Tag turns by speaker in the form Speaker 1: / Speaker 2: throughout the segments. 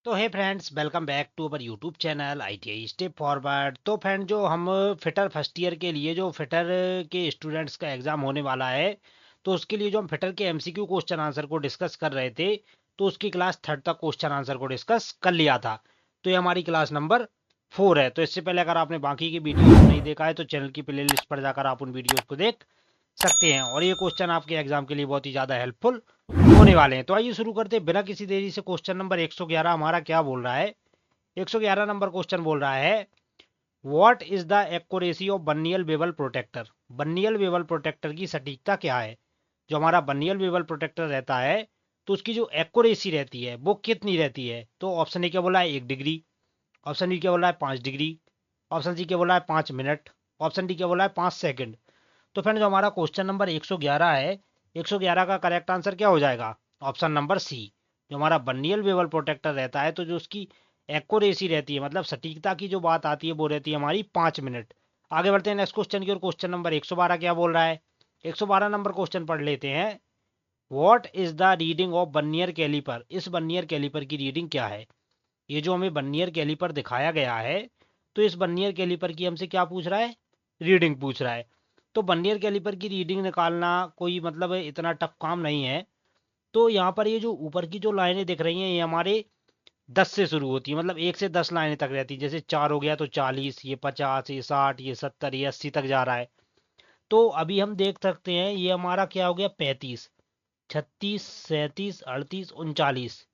Speaker 1: तो hey friends, welcome back to our YouTube channel ITI step forward. तो friend, जो हम फिटर फर्स्ट ईयर के लिए जो फिटर के स्टूडेंट्स का एग्ज़ाम होने वाला है, तो उसके लिए जो हम फिटर के MCQ क्वेश्चन आंसर को डिस्कस कर रहे थे, तो उसकी क्लास थर्ड तक क्वेश्चन आंसर को डिस्कस कर लिया था। तो ये हमारी क्लास नंबर 4 है। तो इससे पहले अगर आपने बाकी की वीडियो नहीं देखा है, तो चैनल की प्ले लिस्ट पर जाकर आप उन वीडियोज़ को देख सकते हैं। और ये क्वेश्चन आपके एग्जाम के लिए बहुत ही ज़्यादा हेल्पफुल होने वाले हैं। तो आइए शुरू करते हैं बिना किसी देरी से। क्वेश्चन नंबर 111 हमारा क्या बोल रहा है? 111 नंबर क्वेश्चन बोल रहा है, what is the accuracy of vernier bevel protractor. Vernier bevel protractor की सटीकता क्या है? जो हमारा बर्नियल बेवल प्रोटेक्टर रहता है, तो उसकी जो एक्यूरेसी रहती है वो कितनी रहती है? तो ऑप्शन ए क्या बोला है? 1 डिग्री। ऑप्शन बी क्या बोला है? 5 डिग्री। ऑप्शन सी क्या बोला है? 5 मिनट। ऑप्शन डी क्या बोला है? 5 सेकंड। तो फ्रेंड, जो हमारा क्वेश्चन नंबर 111 है, 111 का करेक्ट आंसर क्या हो जाएगा? Option number C. जो हमारा बर्नियल वेवल प्रोटेक्टर रहता है, तो जो उसकी एक्यूरेसी रहती है, मतलब सटीकता की जो बात आती है, वो रहती है हमारी 5 मिनट। आगे बढ़ते हैं नेक्स्ट क्वेश्चन की ओर। क्वेश्चन नंबर 112 क्या बोल रहा है? 112 नंबर क्वेश्चन पढ़ लेते हैं। What is the reading of vernier caliper. इस बर्नियर कैलिपर की रीडिंग क्या है? ये जो हमें बर्नियर कैलिपर दिखाया गया है, तो इस बर्नियर कैलिपर की हमसे क्या पूछ रहा है? रीडिंग पूछ रहा है। तो बर्नियर कैलिपर की रीडिंग निकालना कोई मतलब इतना टफ काम नहीं है। तो यहाँ पर ये जो ऊपर की जो लाइनें दिख रही हैं, ये हमारे 10 से शुरू होती है, मतलब 1 से 10 लाइनें तक रहती है। जैसे 4 हो गया तो 40, ये 50, ये 60, ये 70, ये 80 तक जा रहा है। तो अभी हम देख सकते हैं ये हमारा क्या हो गया? 35, 36, 37, 38, 39।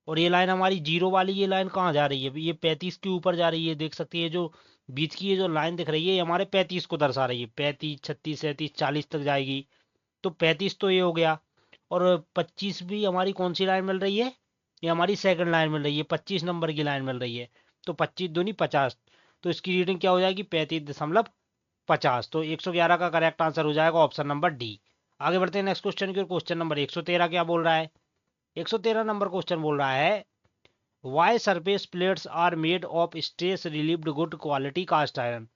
Speaker 1: और ये लाइन हमारी जीरो वाली, ये लाइन कहाँ जा रही है? ये 35 के ऊपर जा रही है। देख सकते हैं जो बीच की ये जो लाइन दिख रही है, ये हमारे 35 को दर्शा रही है। 35, 36, 37, 40 तक जाएगी। तो 35 तो ये हो गया। और 25 भी हमारी कौन सी लाइन मिल रही है? ये हमारी सेकंड लाइन मिल रही है, 25 नंबर की लाइन मिल रही है। तो 25 दूनी 50। तो इसकी रीडिंग क्या हो जाएगी? 35.50। तो 111 का करेक्ट आंसर हो जाएगा ऑप्शन नंबर डी। आगे बढ़ते हैं नेक्स्ट क्वेश्चन की ओर। क्वेश्चन नंबर 113 क्या बोल रहा है? 113 नंबर क्वेश्चन बोल रहा है, why surface plates are made of stress relieved good quality cast iron.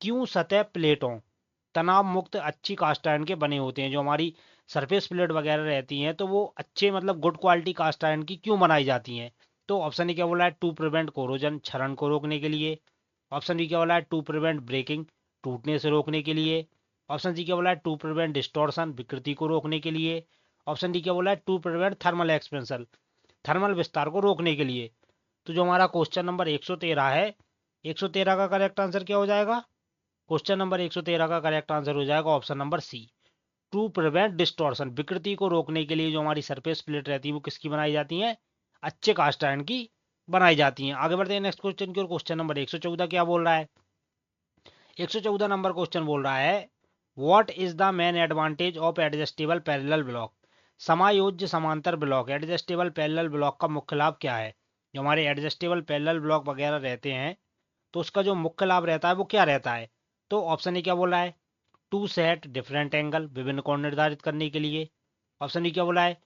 Speaker 1: क्यों सतह प्लेटों, तनाव मुक्त अच्छी कास्ट आयरन के बने होते हैं? जो हमारी सरफेस प्लेट वगैरह रहती हैं, तो वो अच्छे मतलब गुड क्वालिटी कास्ट आयरन की क्यों बनाई जाती हैं? तो ऑप्शन ए क्या बोला है? टू प्रिवेंट कोरोजन, क्षरण को रोकने के लिए। ऑप्शन बी क्या बोला है? टू प्रिवेंट ब्रेकिंग, टूटने से रोकने के लिए। ऑप्शन सी क्या बोला है? टू प्रिवेंट डिस्टॉर्शन, विकृति को रोकने के लिए। ऑप्शन डी क्या बोला है? To prevent thermal expansion, thermal विस्तार को रोकने के लिए। तो जो हमारा क्वेश्चन नंबर 113 है, 113 का करेक्ट आंसर क्या हो जाएगा? क्वेश्चन नंबर 113 का करेक्ट आंसर हो जाएगा option number C, to prevent distortion. विकृति को रोकने के लिए जो हमारी सरफेस प्लेट रहती है, वो किसकी बनाई जाती है? अच्छे कास्ट आयरन की बनाई जाती हैं। आगे बढ़ते हैं नेक्स्ट क्वेश्चन की ओर। क्वेश्चन नंबर 114 क्या बोल रहा है? 114 नंबर क्वेश्चन बोल रहा है, what is the main advantage of adjustable parallel block. समायोज्य समांतर ब्लॉक, एडजस्टेबल पैरेलल ब्लॉक का मुख्य लाभ क्या है? जो हमारे एडजस्टेबल पैरेलल ब्लॉक वगैरह रहते हैं, तो उसका जो मुख्य लाभ रहता है वो क्या रहता है? तो ऑप्शन ए क्या बोला है? टू सेट डिफरेंट एंगल, विभिन्न कोण निर्धारित करने के लिए। ऑप्शन बी क्या बोला है?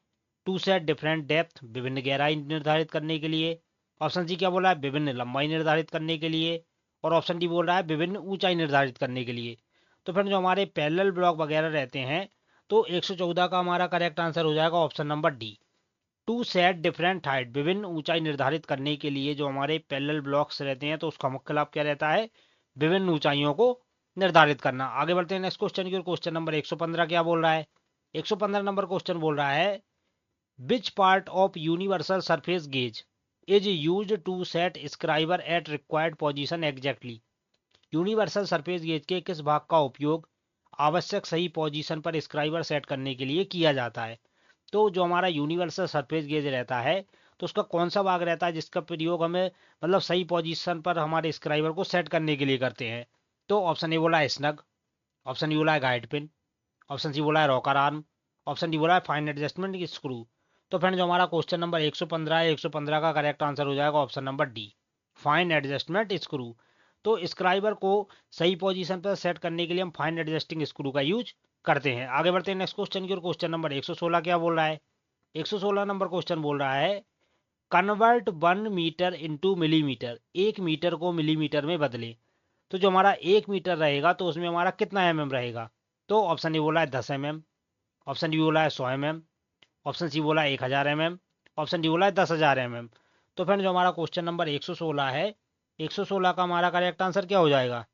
Speaker 1: टू सेट डिफरेंट डेप्थ, विभिन्न गहराई निर्धारित करने के लिए। ऑप्शन सी क्या बोला है? विभिन्न लंबाई निर्धारित करने के लिए। और ऑप्शन डी बोल रहा है विभिन्न ऊंचाई निर्धारित करने के लिए। तो फिर जो हमारे पैरेलल ब्लॉक वगैरह रहते हैं, तो 114 का हमारा करेक्ट आंसर हो जाएगा option number D, to set different height, विभिन्न ऊंचाई निर्धारित करने के लिए जो हमारे पैरेलल ब्लॉक्स रहते हैं, तो उसका मुख्य लाभ क्या रहता है? विभिन्न ऊंचाइयों को निर्धारित करना। आगे बढ़ते हैं नेक्स्ट क्वेश्चन की ओर। क्वेश्चन नंबर 115 क्या बोल रहा है? 115 नंबर क्वेश्चन बोल रहा है, which part of universal surface gauge is used to set scriber at required position exactly. Universal surface gauge के किस भाग का उपयोग आवश्यक सही पोजीशन पर स्क्राइबर सेट करने के लिए किया जाता है? तो जो हमारा यूनिवर्सल सरफेस गेज रहता है, तो उसका कौन सा भाग रहता है जिसका प्रयोग हमें मतलब सही पोजीशन पर हमारे स्क्राइबर को सेट करने के लिए करते हैं? तो ऑप्शन ए बोला है स्नग, ऑप्शन बी बोला है गाइड पिन, ऑप्शन सी बोला है रॉकर आर्म, ऑप्शन डी बोला है फाइन एडजस्टमेंट स्क्रू। तो फ्रेंड, जो हमारा क्वेश्चन नंबर 115 है, 115 का करेक्ट आंसर हो जाएगा option number D, fine adjustment screw. तो स्क्राइबर को सही पोजीशन पर सेट करने के लिए हम फाइन एडजस्टिंग स्क्रू का यूज करते हैं। आगे बढ़ते हैं नेक्स्ट क्वेश्चन की ओर। क्वेश्चन नंबर 116 क्या बोल रहा है? 116 नंबर क्वेश्चन बोल रहा है, convert 1 metre into millimetre, 1 metre को मिलीमीटर में बदले। तो जो हमारा 1 मीटर रहेगा, तो उसमें हमारा कितना mm रहेगा? तो ऑप्शन ए बोला है 10 mm, ऑप्शन डी बोला है 100 mm, ऑप्शन सी बोला है 1000 mm, ऑप्शन डी बोला है 10,000 mm। तो फ्रेंड जो हमारा क्वेश्चन नंबर 116 है, 116 का हमारा करेक्ट आंसर क्या हो जाएगा?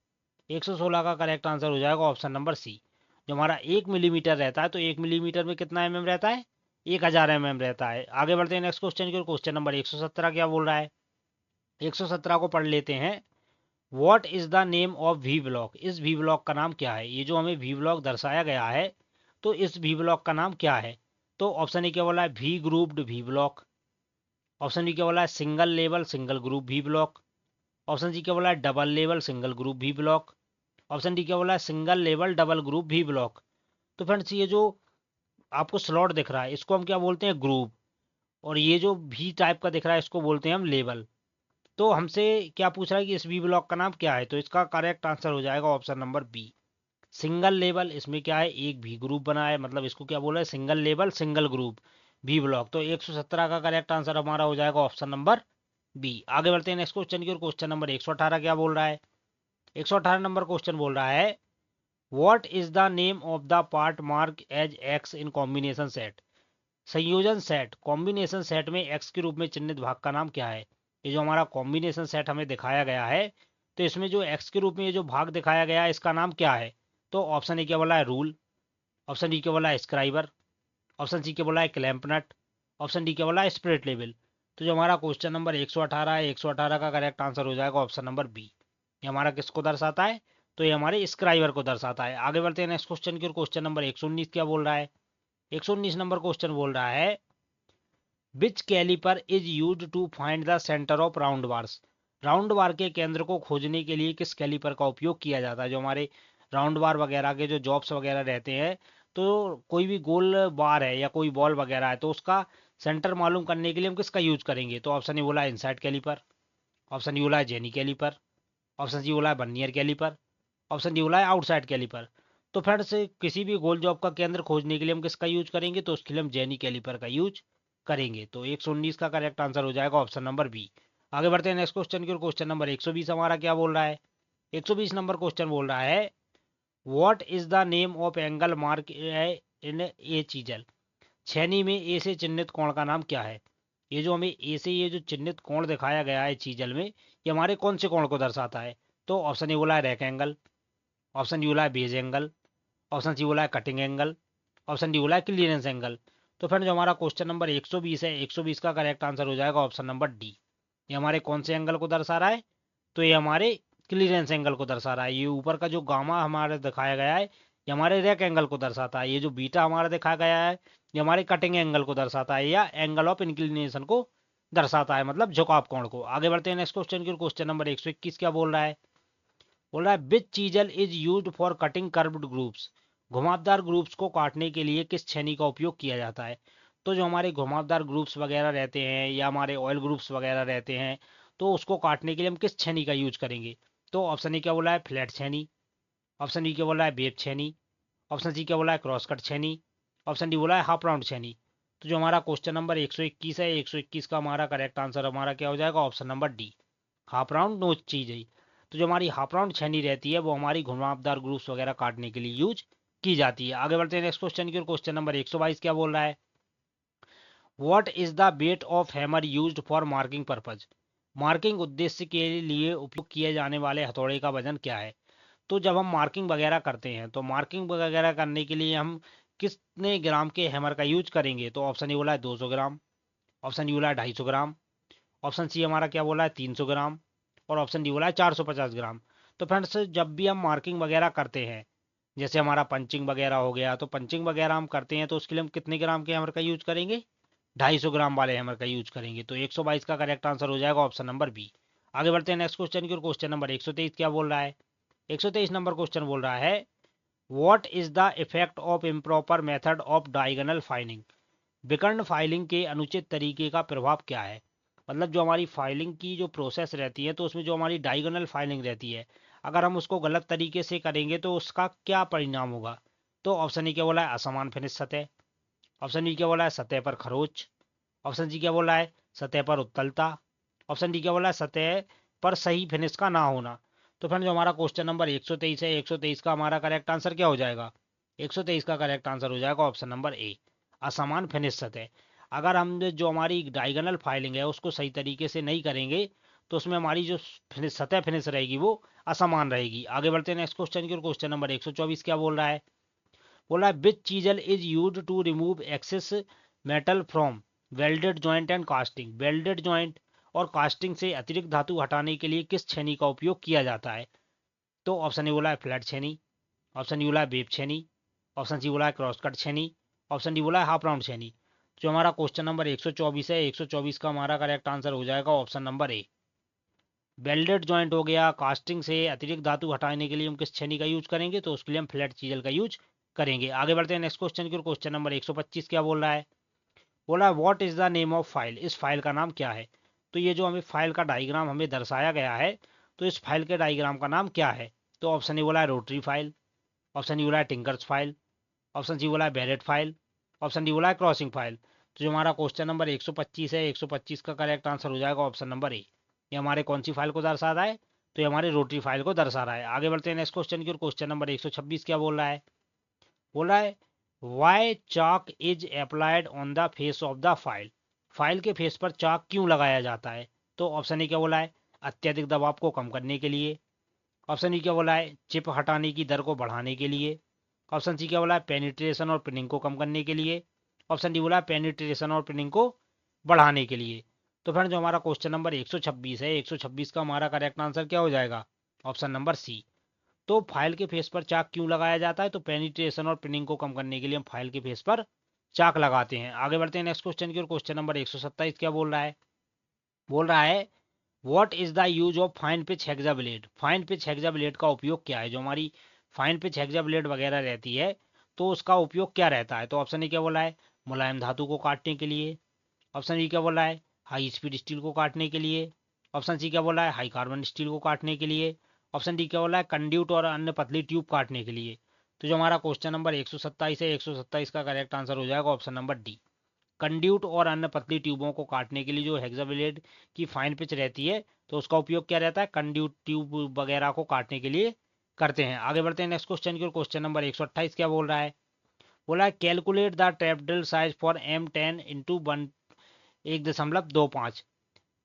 Speaker 1: 116 का करेक्ट आंसर हो जाएगा ऑप्शन नंबर सी। जो हमारा 1 मिलीमीटर रहता है, तो 1 मिलीमीटर में कितना mm रहता है? 1000 mm रहता है। आगे बढ़ते हैं नेक्स्ट क्वेश्चन की ओर। क्वेश्चन नंबर 117 क्या बोल रहा है? 117 को पढ़ लेते हैं। What is the name of V block? इस वी ब्लॉक का नाम क्या है? ये जो हमें वी ब्लॉक दर्शाया गया है, तो इस वी ब्लॉक का नाम क्या है? तो ऑप्शन ए क्या बोला है? V grooved V block. Option B क्या बोला है? Single level single groove V block. Option C क्या बोला है? Double level single groove V block. Option D क्या बोला है? Single level double groove V block. तो फ्रेंड्स ये जो आपको स्लॉट दिख रहा है, इसको हम क्या बोलते हैं? ग्रुप। और ये जो भी टाइप का दिख रहा है, इसको बोलते हैं हम लेवल। तो हमसे क्या पूछ रहा है कि इस वी ब्लॉक का नाम क्या है? तो इसका करेक्ट आंसर हो जाएगा option number B, single level. इसमें क्या है? एक भी ग्रुप बना है, मतलब इसको क्या बोला है? Single level single groove V block. तो 117 का करेक्ट आंसर हमारा हो जाएगा ऑप्शन नंबर बी। आगे बढ़ते हैं नेक्स्ट क्वेश्चन की ओर। क्वेश्चन नंबर 118 क्या बोल रहा है? 118 नंबर क्वेश्चन बोल रहा है, what is the name of the part mark as X in combination set? संयोजन सेट, कॉम्बिनेशन सेट में एक्स के रूप में चिन्हित भाग का नाम क्या है? ये जो हमारा कॉम्बिनेशन सेट हमें दिखाया गया है, तो इसमें जो एक्स के रूप में ये जो भाग दिखाया गया है, इसका नाम क्या है? तो ऑप्शन ए क्या बोला है? रूल। ऑप्शन डी क्या बोला है? स्क्राइबर। ऑप्शन सी क्या बोला है? क्लैंप नट। ऑप्शन डी क्या बोला है? Spirit level. तो जो हमारा क्वेश्चन नंबर 118 है, 118 का करेक्ट आंसर हो जाएगा ऑप्शन नंबर बी। ये हमारा किसको दर्शाता है? तो ये हमारे स्क्राइबर को दर्शाता है। आगे बढ़ते हैं नेक्स्ट क्वेश्चन की ओर। क्वेश्चन नंबर 119 क्या बोल रहा है? 119 नंबर क्वेश्चन बोल रहा है, which caliper is use to find the centre of round bars? Round bar के केंद्र को खोजने के लिए किस कैलिपर का उपयोग किया जाता है? जो हमारे राउंड बार वगैरह के जो जॉब्स वगैरह रहते हैं, तो कोई भी गोल बार है या कोई बॉल वगैरह है, तो उसका सेंटर मालूम करने के लिए हम किसका यूज करेंगे? तो ऑप्शन ए बोला है इनसाइड कैलिपर। ऑप्शन डी बोला है जेनी कैलिपर। ऑप्शन सी बोला है बर्नियर कैलिपर। ऑप्शन डी बोला है आउटसाइड कैलिपर। तो फ्रेंड्स किसी भी गोल जॉब का केंद्र खोजने के लिए हम किसका यूज करेंगे? तो उसके लिए हम जेनी कैलिपर का यूज करेंगे। तो 119 का करेक्ट आंसर हो जाएगा ऑप्शन नंबर बी। आगे बढ़ते हैं नेक्स्ट क्वेश्चन की ओर। क्वेश्चन नंबर 120 हमारा क्या बोल रहा है? 120 नंबर क्वेश्चन बोल रहा है, what is the name of angle mark in A chisel? छेनी में ए से चिन्हित कोण का नाम क्या है? ये जो हमें ए से ये जो चिन्हित कोण दिखाया गया है चीजल में, ये हमारे कौन से कोण को दर्शाता है? तो ऑप्शन ए बोला है रैक एंगल। ऑप्शन डी बोला है बेज एंगल। ऑप्शन सी बोला है कटिंग एंगल। ऑप्शन डी बोला है क्लियरेंस एंगल। तो फ्रेंड जो हमारा क्वेश्चन नंबर 120 है, 120 का करेक्ट आंसर हो जाएगा ऑप्शन नंबर डी। ये हमारे कौन से एंगल को दर्शा रहा है? तो ये हमारे क्लियरेंस एंगल को दर्शा रहा है। ये ऊपर का जो गामा हमारे दिखाया गया है, ये हमारे रैक एंगल को दर्शाता है। ये जो बीटा हमारा दिखाया गया है, ये हमारे कटिंग एंगल को दर्शाता है, या एंगल ऑफ इंक्लिनेशन को दर्शाता है, मतलब झुकाव कोण को। आगे बढ़ते हैं नेक्स्ट क्वेश्चन की। क्वेश्चन नंबर 121 क्या बोल रहा है? बोल रहा है, which chisel is used for cutting curved groups? घुमावदार ग्रुप्स को काटने के लिए किस छेनी का उपयोग किया जाता है? तो जो हमारे घुमावदार ग्रुप्स वगैरह रहते हैं, या हमारे ऑयल ग्रुप्स वगैरह रहते हैं, तो उसको काटने के लिए हम किस छेनी का यूज करेंगे? तो ऑप्शन ए क्या बोला है? फ्लैट छेनी। ऑप्शन बी क्या बोला है? वेब छेनी। ऑप्शन सी क्या बोला है? क्रॉस कट छेनी। ऑप्शन डी बोला है हाफ राउंड छेनी। तो जो हमारा क्वेश्चन नंबर 121 है, 121 का हमारा करेक्ट आंसर हमारा क्या हो जाएगा? Option number D, half round नोच चीज है। तो जो हमारी हाफ राउंड छेनी रहती है, वो हमारी घुमावदार ग्रुप्स वगैरह काटने के लिए यूज की जाती है। आगे बढ़ते हैं नेक्स्ट क्वेश्चन की ओर। क्वेश्चन नंबर 122 क्या बोल रहा है? What is the weight of hammer used for marking purpose? Marking उद्देश्य के लिए उपयोग किए जाने वाले हथौड़े का वजन क्या है? तो जब हम मार्किंग वगैरह करते हैं, तो मार्किंग वगैरह करने के लिए हम कितने ग्राम के हैमर का यूज करेंगे? तो ऑप्शन ए बोला है 200 ग्राम। ऑप्शन डी बोला है 250 ग्राम। ऑप्शन सी हमारा क्या बोला है? 300 ग्राम। और ऑप्शन डी बोला है 450 ग्राम। तो फ्रेंड्स जब भी हम मार्किंग वगैरह करते हैं, जैसे हमारा पंचिंग वगैरह हो गया, तो पंचिंग वगैरह हम करते हैं, तो उसके लिए हम कितने ग्राम के हैमर का यूज करेंगे? 250 ग्राम वाले हैमर का यूज करेंगे। तो 122 का करेक्ट आंसर हो जाएगा ऑप्शन नंबर बी। आगे बढ़ते हैं नेक्स्ट क्वेश्चन की ओर। क्वेश्चन नंबर 123 क्या बोल रहा है? 123 नंबर क्वेश्चन बोल रहा है, what is the effect of improper method of diagonal filing? विकर्ण फाइलिंग के अनुचित तरीके का प्रभाव क्या है? मतलब जो हमारी फाइलिंग की जो प्रोसेस रहती है, तो उसमें जो हमारी डायगोनल फाइलिंग रहती है, अगर हम उसको गलत तरीके से करेंगे, तो उसका क्या परिणाम होगा? तो ऑप्शन ए क्या बोला है? असमान फिनिश सतह। ऑप्शन बी क्या बोला है? सतह पर खरोच। ऑप्शन सी क्या बोला है? सतह पर उत्तलता। ऑप्शन डी क्या बोला है? सतह पर सही फिनिश का ना होना। तो फ्रेंड जो हमारा क्वेश्चन नंबर 123 है, 123 का हमारा करेक्ट आंसर क्या हो जाएगा? 123 का करेक्ट आंसर हो जाएगा ऑप्शन नंबर ए, असमान फिनिश सतह। अगर हम जो हमारी डायगोनल फाइलिंग है उसको सही तरीके से नहीं करेंगे तो उसमें हमारी जो सतह फिनिश रहेगी वो असमान रहेगी। आगे बढ़ते हैं नेक्स्ट क्वेश्चन की। और क्वेश्चन नंबर 124 क्या बोल रहा है? बोला which chisel is use to remove excess metal from welded joint and casting. Welded joint और कास्टिंग से अतिरिक्त धातु हटाने के लिए किस छेनी का उपयोग किया जाता है? तो ऑप्शन ए बोला है फ्लैट छेनी, ऑप्शन डी बोला है वेब छेनी, ऑप्शन सी बोला है क्रॉस कट छेनी, ऑप्शन डी बोला है हाफ राउंड छेनी। जो हमारा क्वेश्चन नंबर 124 है, 124 का हमारा करेक्ट आंसर हो जाएगा option number A. Welded joint हो गया, कास्टिंग से अतिरिक्त धातु हटाने के लिए हम किस छेनी का यूज करेंगे? तो उसके लिए हम फ्लैट चीजल का यूज करेंगे। आगे बढ़ते हैं नेक्स्ट क्वेश्चन की। क्वेश्चन नंबर 125 क्या बोल रहा है? बोला what is the name of file. इस फाइल का नाम क्या है? तो ये जो हमें फाइल का डायग्राम हमें दर्शाया गया है, तो इस फाइल के डायग्राम का नाम क्या है? तो ऑप्शन ए बोला है रोटरी फाइल, ऑप्शन डी बोला है टिंकर्स फाइल, ऑप्शन सी बोला है बैरेट फाइल, ऑप्शन डी बोला है क्रॉसिंग फाइल। तो जो हमारा क्वेश्चन नंबर 125 है, 125 का करेक्ट आंसर हो जाएगा ऑप्शन नंबर ए। ये हमारे कौन सी फाइल को दर्शा रहा है? तो ये हमारे रोटरी फाइल को दर्शा रहा है। आगे बढ़ते हैं नेक्स्ट क्वेश्चन की। और क्वेश्चन नंबर 126 क्या बोल रहा है? बोल रहा है why chalk is applied on the face of the file. File के फेस पर चाक क्यों लगाया जाता है? तो ऑप्शन ए क्या बोला है? अत्यधिक दबाव को कम करने के लिए, ऑप्शन ई क्या बोला है? चिप हटाने की दर को बढ़ाने के लिए, ऑप्शन सी क्या बोला है? पेनिट्रेशन और पिनिंग को कम करने के लिए, ऑप्शन डी बोला है पेनिट्रेशन और पिनिंग को बढ़ाने के लिए। तो फ्रेंड जो हमारा क्वेश्चन नंबर 126 है, 126 का हमारा करेक्ट आंसर क्या हो जाएगा? Option number C. तो फाइल के फेस पर चाक क्यों लगाया जाता है? तो पेनिट्रेशन और पिनिंग को कम करने के लिए हम फाइल के फेस पर चाक लगाते हैं। आगे बढ़ते हैं नेक्स्ट क्वेश्चन की। और क्वेश्चन नंबर 127 क्या बोल रहा है? बोल रहा है what is the use of fine pitch hexa blade. Fine pitch hexa blade का उपयोग क्या है? जो हमारी फाइन पिच हेक्सा ब्लेड वगैरह रहती है, तो उसका उपयोग क्या रहता है? तो ऑप्शन ए क्या बोला है? मुलायम धातु को काटने के लिए, ऑप्शन बी क्या बोला है? हाई स्पीड स्टील को काटने के लिए, ऑप्शन सी क्या बोला है? हाई कार्बन स्टील को काटने के लिए, ऑप्शन डी क्या बोला है? कंड्यूट और अन्य पतली ट्यूब काटने के लिए। तो जो हमारा क्वेश्चन नंबर 127 है, 127 का करेक्ट आंसर हो जाएगा ऑप्शन नंबर डी। कंड्यूट और अन्य पतली ट्यूबों को काटने के लिए जो हेक्सा ब्लेड की फाइन पिच रहती है, तो उसका उपयोग क्या रहता है? कंड्यूट ट्यूब वगैरह को काटने के लिए करते हैं। आगे बढ़ते हैं नेक्स्ट क्वेश्चन की। और क्वेश्चन नंबर 128 क्या बोल रहा है? बोला है calculate the trap drill size for M10 into 1.25।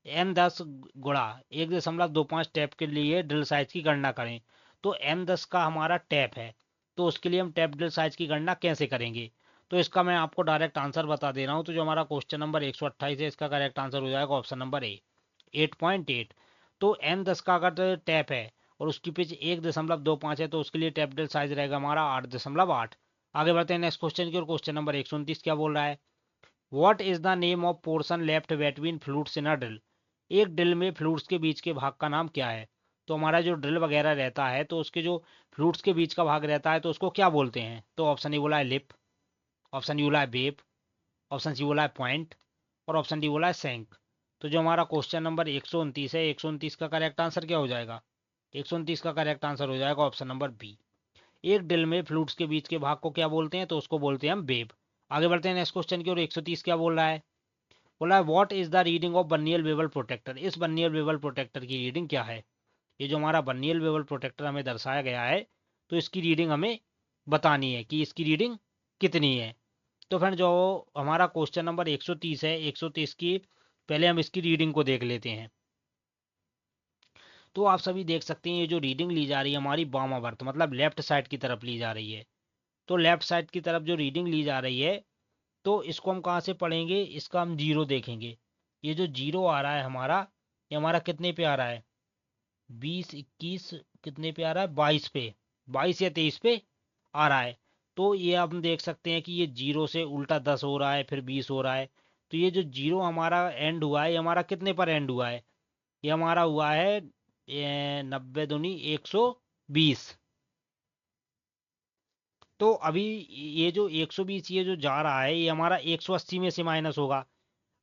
Speaker 1: M10 गुणा 1.25 टैप के लिए ड्रिल साइज की गणना करें। तो M10 का हमारा टैप है, तो उसके लिए हम टैप ड्रिल साइज की गणना कैसे करेंगे? तो इसका मैं आपको डायरेक्ट आंसर बता दे रहा हूँ। तो जो हमारा क्वेश्चन नंबर 128 है, इसका करेक्ट आंसर हो जाएगा ऑप्शन नंबर ए, 8.8। तो M10 का अगर टैप है और उसकी पिच 1.25 है, तो उसके लिए टैप ड्रिल साइज रहेगा हमारा 8.8। आगे बढ़ते हैं नेक्स्ट क्वेश्चन की। और क्वेश्चन नंबर 129 क्या बोल रहा है? What is the name of portion left between flutes in a drill. एक ड्रिल में फ्लूट्स के बीच के भाग का नाम क्या है? तो हमारा जो ड्रिल वगैरह रहता है, तो उसके जो फ्लूट्स के बीच का भाग रहता है, तो उसको क्या बोलते हैं? तो ऑप्शन ए बोला है लिप, ऑप्शन डी बोला है बेब, ऑप्शन सी बोला है पॉइंट, और ऑप्शन डी बोला है सेंक। तो जो हमारा क्वेश्चन नंबर 129 है, 129 का करेक्ट आंसर क्या हो जाएगा? 129 का करेक्ट आंसर हो जाएगा ऑप्शन नंबर बी। एक ड्रिल में फ्लूट्स के बीच के भाग को क्या बोलते हैं? तो उसको बोलते हैं हम बेब। आगे बढ़ते हैं नेक्स्ट क्वेश्चन की। और 130 क्या बोल रहा है? बोला है what is the reading of vernier bevel protractor. इस बर्नियल बेवल प्रोटेक्टर की रीडिंग क्या है? ये जो हमारा बर्नियल बेवल प्रोटेक्टर हमें दर्शाया गया है, तो इसकी रीडिंग हमें बतानी है कि इसकी रीडिंग कितनी है। तो फ्रेंड जो हमारा क्वेश्चन नंबर 130 है, 130 की पहले हम इसकी रीडिंग को देख लेते हैं। तो आप सभी देख सकते हैं ये जो रीडिंग ली जा रही है हमारी वामावर्त मतलब लेफ्ट साइड की तरफ ली जा रही है। तो लेफ्ट साइड की तरफ जो रीडिंग ली जा रही है, तो इसको हम कहाँ से पढ़ेंगे? इसका हम जीरो देखेंगे। ये जो जीरो आ रहा है हमारा, ये हमारा कितने पे आ रहा है? 20, 21, कितने पे आ रहा है? 22 पे, 22 या 23 पे आ रहा है। तो ये हम देख सकते हैं कि ये जीरो से उल्टा 10 हो रहा है, फिर 20 हो रहा है। तो ये जो जीरो हमारा एंड हुआ है, ये हमारा कितने पर एंड हुआ है? ये हमारा हुआ है 90 दूनी 120। तो अभी ये जो 120 ये जो जा रहा है, ये हमारा 180 में से माइनस होगा।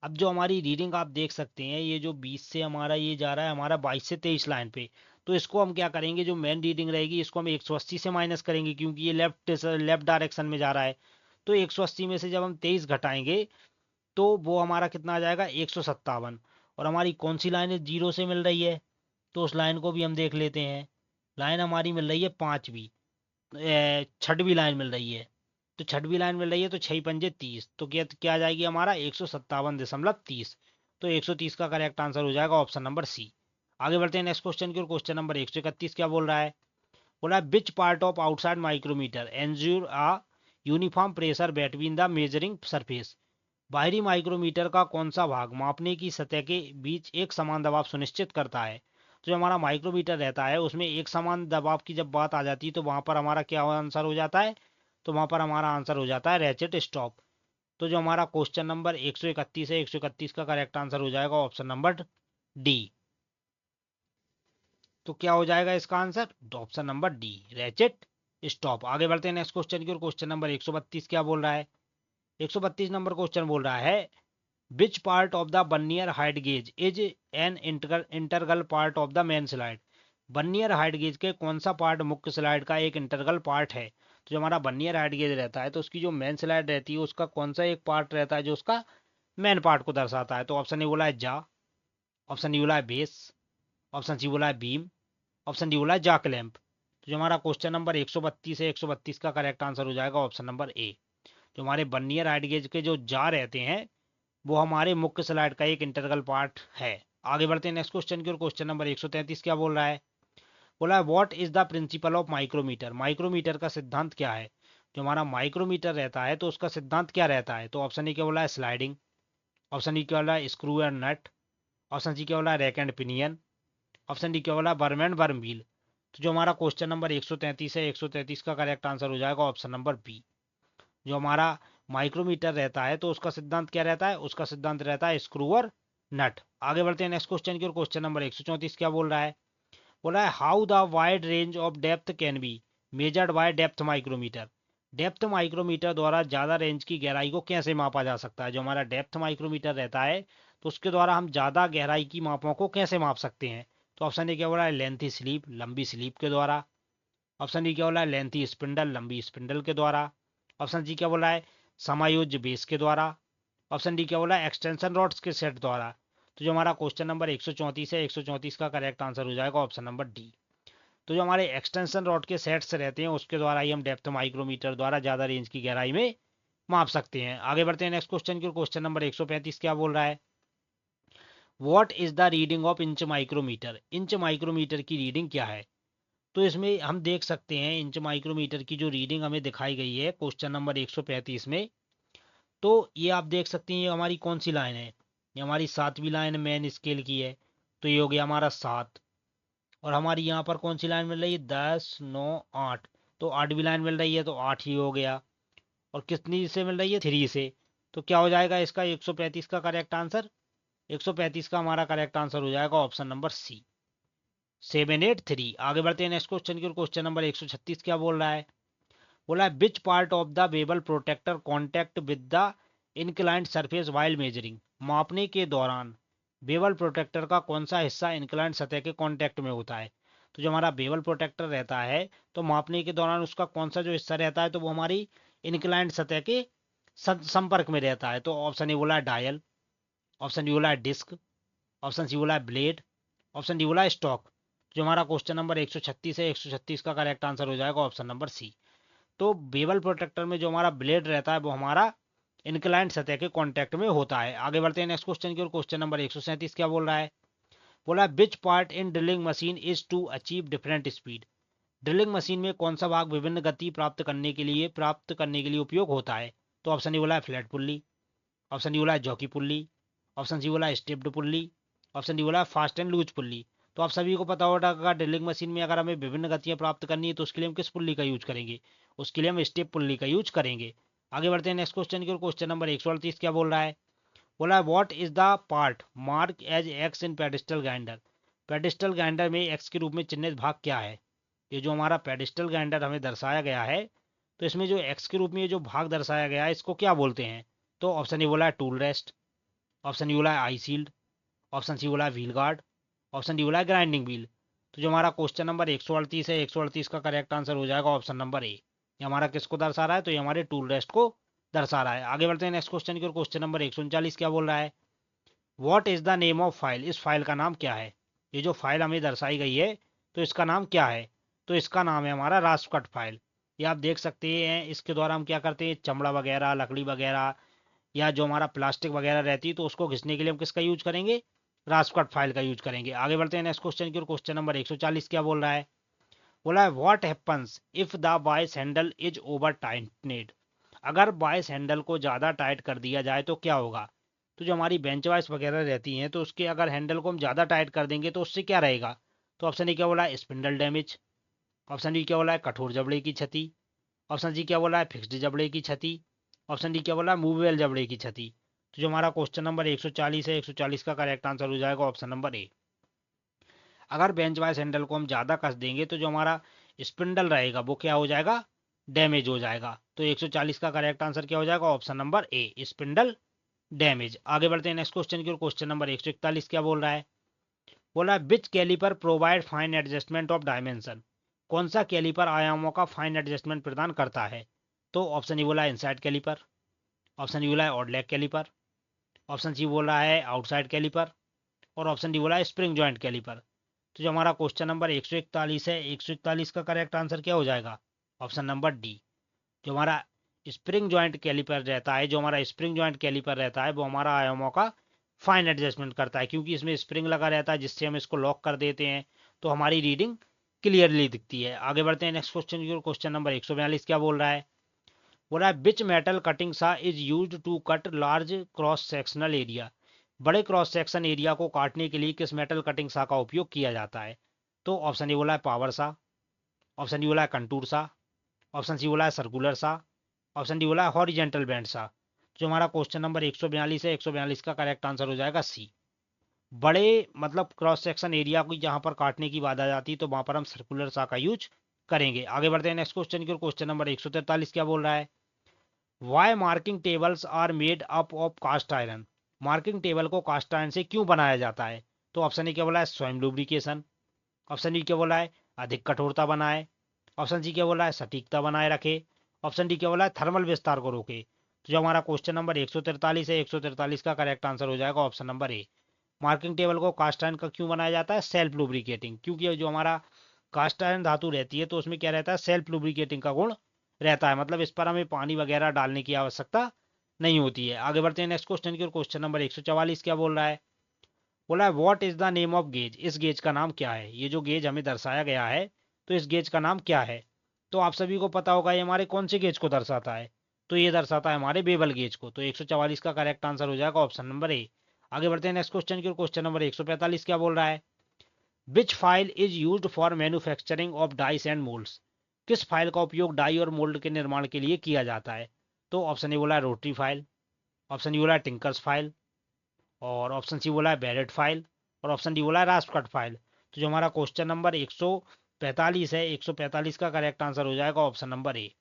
Speaker 1: अब जो हमारी रीडिंग आप देख सकते हैं, ये जो 20 से हमारा ये जा रहा है हमारा 22 से 23 लाइन पे। तो इसको हम क्या करेंगे? जो मेन रीडिंग रहेगी इसको हम 180 से माइनस करेंगे, क्योंकि ये लेफ्ट डायरेक्शन में जा रहा है। तो 180 में से जब हम 23 घटाएंगे, तो वो हमारा कितना आ जाएगा? 157। और हमारी कौन सी लाइन जीरो से मिल रही है? तो उस लाइन को भी हम देख लेते हैं। लाइन हमारी मिल रही है 5वीं, 6वीं लाइन मिल रही है। तो छठवीं लाइन मिल रही है, तो 6 पंजे 30, तो क्या क्या आ जाएगी हमारा 157.30। तो 130 का करेक्ट आंसर हो जाएगा ऑप्शन नंबर सी। आगे बढ़ते हैं नेक्स्ट क्वेश्चन की ओर। क्वेश्चन नंबर 131 क्या बोल रहा है? बोला है which part of outside micrometer ensure a uniform pressure between the measuring surface. बाहरी माइक्रोमीटर का कौन सा भाग मापने की सतह के बीच एक समान दबाव सुनिश्चित करता है? तो जो हमारा माइक्रोमीटर रहता है उसमें एक समान दबाव की जब बात आ जाती है तो वहां पर हमारा क्या आंसर हो जाता है? तो वहां पर हमारा आंसर हो जाता है रैचेट स्टॉप। तो जो हमारा क्वेश्चन नंबर 131 है, 131 का करेक्ट आंसर हो जाएगा ऑप्शन नंबर डी। तो क्या हो जाएगा इसका answer? Option number D, ratchet stop. आगे बढ़ते हैं नेक्स्ट क्वेश्चन की ओर। क्वेश्चन नंबर 132 क्या बोल रहा है? 132 नंबर क्वेश्चन बोल रहा है which part of the vernier height gauge is an integral part of the main slide. Vernier height gauge के कौन सा पार्ट मुख्य स्लाइड का एक इंटरगल पार्ट है? तो जो हमारा बर्नियर हाइट गेज रहता है तो उसकी जो मेन स्लाइड रहती है उसका कौन सा एक पार्ट रहता है जो उसका मेन पार्ट को दर्शाता है? तो ऑप्शन ए बोला है जा, ऑप्शन डी बोला है बेस, ऑप्शन सी बोला है बीम, ऑप्शन डी बोला है जा क्लैंप। तो जो हमारा क्वेश्चन नंबर 132 है, 132 का करेक्ट आंसर हो जाएगा ऑप्शन नंबर ए। जो हमारे बर्नियर हाइट गेज के जो जा रहते हैं वो हमारे मुख्य स्लाइड का एक इंटरगल पार्ट है। आगे बढ़ते हैं नेक्स्ट क्वेश्चन की ओर। क्वेश्चन नंबर 133 क्या बोल रहा है? बोला है what is the principle of micrometer. Micrometer का सिद्धांत क्या है? जो हमारा माइक्रोमीटर रहता है तो उसका सिद्धांत क्या रहता है? तो ऑप्शन ए क्या बोला है स्लाइडिंग, ऑप्शन ई क्या बोला है screw and nut, option C क्या बोला है rack and pinion, option D क्या बोला है बर्म एंड बर्म व्हील। तो जो हमारा क्वेश्चन नंबर 133 है, 133 का करेक्ट आंसर हो जाएगा ऑप्शन नंबर बी। जो हमारा माइक्रोमीटर रहता है तो उसका सिद्धांत क्या रहता है? उसका सिद्धांत रहता है स्क्रू और नट। आगे बढ़ते हैं नेक्स्ट क्वेश्चन की ओर। क्वेश्चन नंबर 134 क्या बोल रहा है? बोला है how the wide range of depth can be measured by depth micrometer. Depth micrometer द्वारा ज्यादा रेंज की गहराई को कैसे मापा जा सकता है? जो हमारा डेप्थ माइक्रोमीटर रहता है तो उसके द्वारा हम ज्यादा गहराई की मापों को कैसे माप सकते हैं? तो ऑप्शन ए क्या बोला है लेंथी स्लीप, लंबी स्लीप के द्वारा, ऑप्शन डी क्या बोला है लेंथी स्पिंडल, लंबी स्पिंडल के द्वारा, ऑप्शन जी क्या बोला है समायोज्य बेस के द्वारा, ऑप्शन डी क्या बोला है एक्सटेंशन रॉड्स के सेट द्वारा। तो जो हमारा क्वेश्चन नंबर 134 है, 134 का करेक्ट आंसर हो जाएगा ऑप्शन नंबर डी। तो जो हमारे एक्सटेंशन रॉड के सेट्स रहते हैं उसके द्वारा ही हम डेप्थ माइक्रोमीटर द्वारा ज्यादा रेंज की गहराई में माप सकते हैं। आगे बढ़ते हैं नेक्स्ट क्वेश्चन की। क्वेश्चन नंबर 135 क्या बोल रहा है? What is the reading of inch micrometer. Inch micrometer की रीडिंग क्या है? तो इसमें हम देख सकते हैं इंच माइक्रोमीटर की जो रीडिंग हमें दिखाई गई है क्वेश्चन नंबर 135 में। तो ये आप देख सकते हैं ये हमारी कौन सी लाइन है? ये हमारी 7वीं लाइन मेन स्केल की है। तो ये हो गया हमारा 7। और हमारी यहाँ पर कौन सी लाइन मिल रही है? 10, 9, 8। तो 8वीं लाइन मिल रही है तो 8 ही हो गया। और कितनी से मिल रही है? 3 से। तो क्या हो जाएगा इसका 135 का करेक्ट आंसर? 135 का हमारा करेक्ट आंसर हो जाएगा ऑप्शन नंबर सी, 783। आगे बढ़ते हैं नेक्स्ट क्वेश्चन की। क्वेश्चन नंबर 136 क्या बोल रहा है? बोला है which part of the bevel protractor contact with the inclined surface while measuring. मापने के दौरान बेबल प्रोटेक्टर का कौन सा हिस्सा इंक्लाइंड सतह के कांटेक्ट में होता है? तो जो हमारा बेबल प्रोटेक्टर रहता है तो मापने के दौरान उसका कौन सा जो हिस्सा रहता है तो वो हमारी इंक्लाइंड सतह के संपर्क में रहता है। तो ऑप्शन ए बोला है डायल, ऑप्शन डी बोला है डिस्क, ऑप्शन सी बोला है ब्लेड, ऑप्शन डी बोला है स्टॉक। जो हमारा क्वेश्चन नंबर 136 है, 136 का करेक्ट आंसर हो जाएगा ऑप्शन नंबर सी। तो बेबल प्रोटेक्टर में जो हमारा ब्लेड रहता है वो हमारा इंक्लाइंड सतह के कांटेक्ट में होता है। आगे बढ़ते हैं नेक्स्ट क्वेश्चन की ओर। क्वेश्चन नंबर 137 क्या बोल रहा है? बोला which part in drilling machine is to achieve different speed. Drilling machine में कौन सा भाग विभिन्न गति प्राप्त करने के लिए उपयोग होता है? तो ऑप्शन ए बोला है फ्लैट पुल्ली, ऑप्शन डी बोला है जॉकी पुल्ली, ऑप्शन सी बोला है स्टेप्ड पुल्ली, ऑप्शन डी बोला है फास्ट एंड लूज पुल्ली। तो आप सभी को पता होगा ड्रिलिंग मशीन में अगर हमें विभिन्न गतियां प्राप्त करनी है तो उसके लिए हम किस पुल्ली का यूज करेंगे? उसके लिए हम स्टेप पुल्ली का यूज करेंगे। आगे बढ़ते हैं नेक्स्ट क्वेश्चन की ओर। क्वेश्चन नंबर 138 क्या बोल रहा है? बोला है what is the part mark as X in pedestal grinder. Pedestal grinder में एक्स के रूप में चिन्हित भाग क्या है? ये जो हमारा पेडिस्टल ग्राइंडर हमें दर्शाया गया है तो इसमें जो एक्स के रूप में ये जो भाग दर्शाया गया है इसको क्या बोलते हैं? तो ऑप्शन ए बोला है टूल रेस्ट, ऑप्शन डी बोला है आई सील्ड, ऑप्शन सी बोला है व्हील गार्ड, ऑप्शन डी बोला है ग्राइंडिंग व्हील। तो जो हमारा क्वेश्चन नंबर 138 है, 138 का करेक्ट आंसर हो जाएगा ऑप्शन नंबर ए। ये हमारा किसको दर्शा रहा है? तो ये हमारे टूल रेस्ट को दर्शा रहा है। आगे बढ़ते हैं नेक्स्ट क्वेश्चन की ओर। क्वेश्चन नंबर 139 क्या बोल रहा है? What is the name of file. इस फाइल का नाम क्या है? ये जो फाइल हमें दर्शाई गई है तो इसका नाम क्या है? तो इसका नाम है हमारा रास्पकट फाइल। ये आप देख सकते हैं। इसके द्वारा हम क्या करते हैं, चमड़ा वगैरह, लकड़ी वगैरह या जो हमारा प्लास्टिक वगैरह रहती है तो उसको घिसने के लिए हम किसका यूज करेंगे, रास्पकट फाइल का यूज करेंगे। आगे बढ़ते हैं नेक्स्ट क्वेश्चन की ओर। क्वेश्चन नंबर 140 क्या बोल रहा है, बोला है what happens if the vice handle is overtightened. अगर वॉइस हैंडल को ज़्यादा टाइट कर दिया जाए तो क्या होगा। तो जो हमारी बेंच वाइस वगैरह रहती हैं तो उसके अगर हैंडल को हम ज़्यादा टाइट कर देंगे तो उससे क्या रहेगा। तो ऑप्शन ए क्या बोला है, स्पिंडल डैमेज। ऑप्शन डी क्या बोला है, कठोर जबड़े की क्षति। ऑप्शन सी क्या बोला है, फिक्स्ड जबड़े की क्षति। ऑप्शन डी क्या बोला है, मूवेबल जबड़े की क्षति। तो जो हमारा क्वेश्चन नंबर 140 है, 140 का करेक्ट आंसर हो जाएगा ऑप्शन नंबर ए। अगर बेंच वाइस हैंडल को हम ज़्यादा कस देंगे तो जो हमारा स्पिंडल रहेगा वो क्या हो जाएगा, डैमेज हो जाएगा। तो 140 का करेक्ट आंसर क्या हो जाएगा, option number A, spindle damage. आगे बढ़ते हैं नेक्स्ट क्वेश्चन की ओर। क्वेश्चन नंबर 141 क्या बोल रहा है, बोला है which caliper provide fine adjustment of dimension. कौन सा कैलिपर आयामों का फाइन एडजस्टमेंट प्रदान करता है। तो ऑप्शन ए बोला है इनसाइड कैलिपर। ऑप्शन डी बोला है odd leg caliper. Option C बोला है आउटसाइड कैलिपर। और ऑप्शन डी बोला है स्प्रिंग जॉइंट कैलिपर। तो जो हमारा क्वेश्चन नंबर 141 है, 141 का करेक्ट आंसर क्या हो जाएगा, ऑप्शन नंबर डी। जो हमारा स्प्रिंग जॉइंट कैलिपर रहता है, जो हमारा स्प्रिंग जॉइंट कैलिपर रहता है वो हमारा आयामों का फाइन एडजस्टमेंट करता है, क्योंकि इसमें स्प्रिंग लगा रहता है जिससे हम इसको लॉक कर देते हैं तो हमारी रीडिंग क्लियरली दिखती है। आगे बढ़ते हैं नेक्स्ट क्वेश्चन की ओर। क्वेश्चन नंबर 142 क्या बोल रहा है, बोल रहा है which metal cutting saw is used to cut large cross sectional area. बड़े क्रॉस सेक्शन एरिया को काटने के लिए किस मेटल कटिंग सा का उपयोग किया जाता है। तो ऑप्शन ए बोला है पावर सा। ऑप्शन डी बोला है कंटूर सा। ऑप्शन सी बोला है सर्कुलर सा। ऑप्शन डी बोला है हॉरिजेंटल बैंड सा। जो हमारा क्वेश्चन नंबर 142 है, 142 का करेक्ट आंसर हो जाएगा सी। बड़े मतलब क्रॉस सेक्शन एरिया को जहां पर काटने की बात आ जाती है तो वहां पर हम सर्कुलर सा का यूज करेंगे। आगे बढ़ते हैं नेक्स्ट क्वेश्चन की ओर। क्वेश्चन नंबर 143 क्या बोल रहा है, why marking tables are made up of cast iron. Marking table को कास्ट आयरन से क्यों बनाया जाता है। तो ऑप्शन ए क्या बोला है स्वयं लुब्रिकेशन। ऑप्शन डी क्या बोला है अधिक कठोरता बनाए। ऑप्शन सी क्या बोला है सटीकता बनाए रखे। ऑप्शन डी क्या बोला है थर्मल विस्तार को रोके। तो जो हमारा क्वेश्चन नंबर 143 है, 143 का करेक्ट आंसर हो जाएगा option number A. Marking table को कास्ट आयरन का क्यों बनाया जाता है, सेल्फ लुब्रिकेटिंग। क्योंकि जो हमारा कास्ट आयरन धातु रहती है तो उसमें क्या रहता है, सेल्फ लुब्रिकेटिंग का गुण रहता है। मतलब इस पर हमें पानी वगैरह डालने की आवश्यकता नहीं होती है। आगे बढ़ते हैं नेक्स्ट क्वेश्चन की ओर। क्वेश्चन नंबर 144 क्या बोल रहा है, बोला है what is the name of gauge. इस गेज का नाम क्या है। ये जो गेज हमें दर्शाया गया है तो इस गेज का नाम क्या है। तो आप सभी को पता होगा ये हमारे कौन से गेज को दर्शाता है। तो ये दर्शाता है हमारे बेबल गेज को। तो 144 का करेक्ट आंसर हो जाएगा ऑप्शन नंबर ए। आगे बढ़ते हैं नेक्स्ट क्वेश्चन की ओर। क्वेश्चन नंबर 145 क्या बोल रहा है, which file is used for manufacturing of dies and moulds. किस फाइल का उपयोग डाई और मोल्ड के निर्माण के लिए किया जाता है। तो ऑप्शन ए बोला है रोटरी फाइल। ऑप्शन डी बोला है टिंकर्स फाइल। और ऑप्शन सी बोला है बैरेट फाइल। और ऑप्शन डी बोला है रास्पकट फाइल। तो जो हमारा क्वेश्चन नंबर 145 है, 145 का करेक्ट आंसर हो जाएगा ऑप्शन नंबर ए।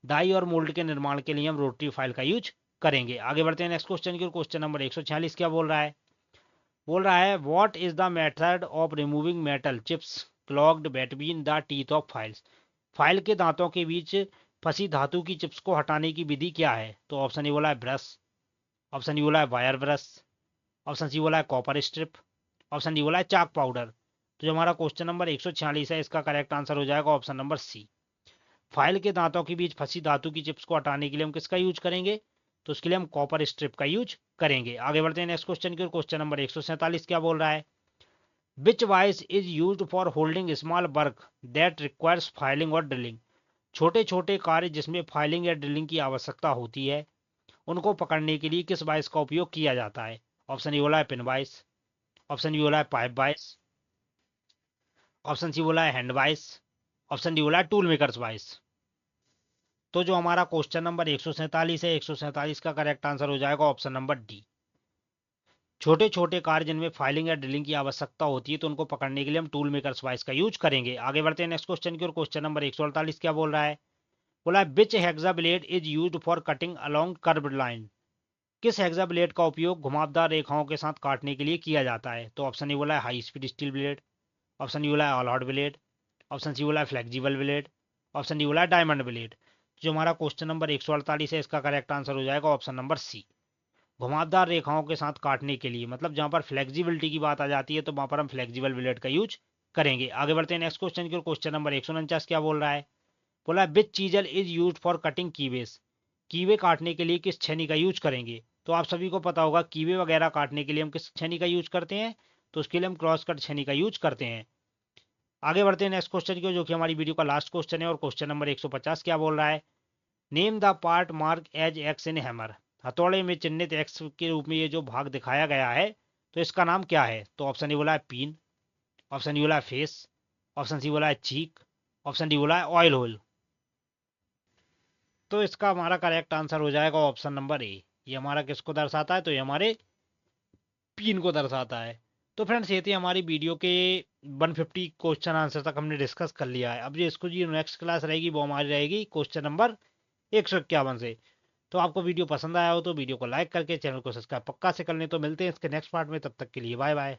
Speaker 1: डाई और मोल्ड के निर्माण के लिए हम रोटरी फाइल का यूज करेंगे। आगे बढ़ते हैं नेक्स्ट क्वेश्चन की। क्वेश्चन नंबर 146 क्या बोल रहा है, बोल रहा है what is the method of removing metal chips clogged between the teeth of files. File के दांतों के बीच फंसी धातु की चिप्स को हटाने की विधि क्या है। तो ऑप्शन ए बोला है ब्रश। ऑप्शन डी बोला है वायर ब्रश। ऑप्शन सी बोला है कॉपर स्ट्रिप। ऑप्शन डी बोला है चाक पाउडर। तो जो हमारा क्वेश्चन नंबर 146 है इसका करेक्ट आंसर हो जाएगा ऑप्शन नंबर सी। फाइल के दांतों के बीच फंसी धातु की चिप्स को हटाने के लिए हम किसका यूज करेंगे, तो उसके लिए हम कॉपर स्ट्रिप का यूज करेंगे। आगे बढ़ते हैं नेक्स्ट क्वेश्चन की। क्वेश्चन नंबर 147 क्या बोल रहा है, which vice is used for holding small work that requires filing और ड्रिलिंग। छोटे छोटे कार्य जिसमें फाइलिंग या ड्रिलिंग की आवश्यकता होती है उनको पकड़ने के लिए किस वाइस का उपयोग किया जाता है। ऑप्शन ए बोला है पिन वाइस। ऑप्शन बी बोला है पाइप वाइस। ऑप्शन सी बोला है हैंड वाइस। ऑप्शन डी बोला है टूल मेकर्स वाइस। तो जो हमारा क्वेश्चन नंबर 147 है, 147 का करेक्ट आंसर हो जाएगा ऑप्शन नंबर डी। छोटे छोटे कार्य जिनमें फाइलिंग या ड्रिलिंग की आवश्यकता होती है तो उनको पकड़ने के लिए हम टूल मेकर्स वाइस का यूज करेंगे। आगे बढ़ते हैं नेक्स्ट क्वेश्चन की ओर। क्वेश्चन नंबर 148 क्या बोल रहा है, बोला है which hacksaw blade is used for cutting along curved line. किस हेक्सा ब्लेड का उपयोग घुमावदार रेखाओं के साथ काटने के लिए किया जाता है। तो ऑप्शन ए बोला है high speed steel blade. Option E बोला है all out blade. Option C बोला है फ्लेक्सिबल ब्लेड। ऑप्शन डी बोला है डायमंड ब्लेड। जो हमारा क्वेश्चन नंबर 148 है इसका करेक्ट आंसर हो जाएगा ऑप्शन नंबर सी। घुमावदार रेखाओं के साथ काटने के लिए मतलब जहां पर फ्लेक्सिबिलिटी की बात आ जाती है तो वहां पर हम फ्लेक्सिबल ब्लेड का यूज करेंगे। आगे बढ़ते हैं नेक्स्ट क्वेश्चन की ओर। क्वेश्चन नंबर 149 क्या बोल रहा है, बोला which chisel is use for cutting keyways, keyway काटने के लिए किस छेनी का यूज करेंगे। तो आप सभी को पता होगा कीवे वगैरह काटने के लिए हम किस छेनी का यूज करते हैं, तो उसके लिए हम क्रॉस कट छेनी का यूज करते हैं। आगे बढ़ते हैं नेक्स्ट क्वेश्चन की, जो कि हमारी वीडियो का लास्ट क्वेश्चन है, और क्वेश्चन नंबर 150 क्या बोल रहा है, name the part mark as X in hammer, हथौड़े में चिन्हित एक्स के रूप में ये जो भाग दिखाया गया है, तो इसका नाम क्या है। तो ऑप्शन ए बोला है पिन, ऑप्शन डी बोला है फेस, ऑप्शन सी बोला है चीक, ऑप्शन डी बोला है ऑयल होल। तो इसका हमारा करेक्ट आंसर हो जाएगा ऑप्शन नंबर ए। ये हमारा किसको दर्शाता है, तो ये हमारे पिन को दर्शाता है। तो फ्रेंड्स ये थी हमारी वीडियो के 150 क्वेश्चन आंसर तक हमने डिस्कस कर लिया है। अब ये इसको जी नेक्स्ट क्लास रहेगी वो हमारी रहेगी क्वेश्चन नंबर 151 से। तो आपको वीडियो पसंद आया हो तो वीडियो को लाइक करके चैनल को सब्सक्राइब पक्का से कर लें। तो मिलते हैं इसके नेक्स्ट पार्ट में, तब तक के लिए बाय बाय।